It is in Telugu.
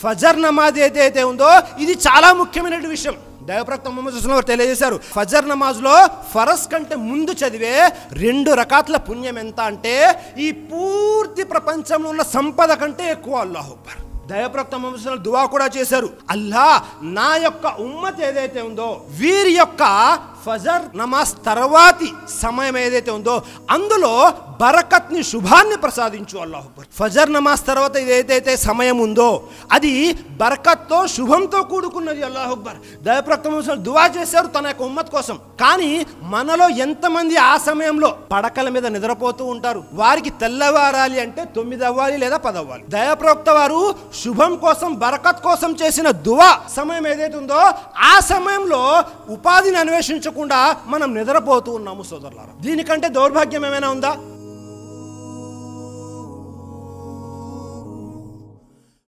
ఫజర్ నమాజ్ ఏదైతే ఉందో ఇది చాలా ముఖ్యమైన విషయం. దైవప్రవక్త ముహమ్మద్ సల్లల్లాహు అలైహి వసల్లం తెలియజేశారు, ఫజర్ నమాజ్లో ఫరజ్ కంటే ముందు చదివే 2 రకాతుల పుణ్యం ఎంత అంటే ఈ పూర్తి ప్రపంచంలో ఉన్న సంపద కంటే ఎక్కువ. అల్లాహు అక్బర్. దైవప్రవక్త ముహమ్మద్ సల్లల్లాహు అలైహి వసల్లం దువా కూడా చేశారు, అల్లా నా యొక్క ఉమ్మత్ ఏదైతే ఉందో వీరి యొక్క ఫజర్ నమాజ్ తర్వాతి సమయం ఏదైతే ఉందో అందులో బరకత్ని, శుభాన్ని ప్రసాదించు. అల్లాహు అక్బర్. ఫజర్ నమాజ్ తర్వాత ఏదైతే సమయం ఉందో అది బరకత్తో, శుభంతో కూడుకున్నది. అల్లాహు అక్బర్. దైవప్రవక్త ముహమ్మద్ సల్లల్లాహు అలైహి వసల్లం దువా చేశారు తన యొక్క ఉమ్మత్ కోసం. కానీ మనలో ఎంతమంది ఆ సమయంలో పడకల మీద నిద్రపోతూ ఉంటారు? వారికి తెల్లవారాలి అంటే 9 అవ్వాలి లేదా 10 అవ్వాలి. దైవప్రవక్త వారు శుభం కోసం, బరకత్ కోసం చేసిన దువా సమయం ఏదైతే ఉందో ఆ సమయంలో ఉపాధిని అన్వేషించకుండా మనం నిద్రపోతూ ఉన్నాము సోదరులారా. దీనికంటే దౌర్భాగ్యం ఏమైనా ఉందా?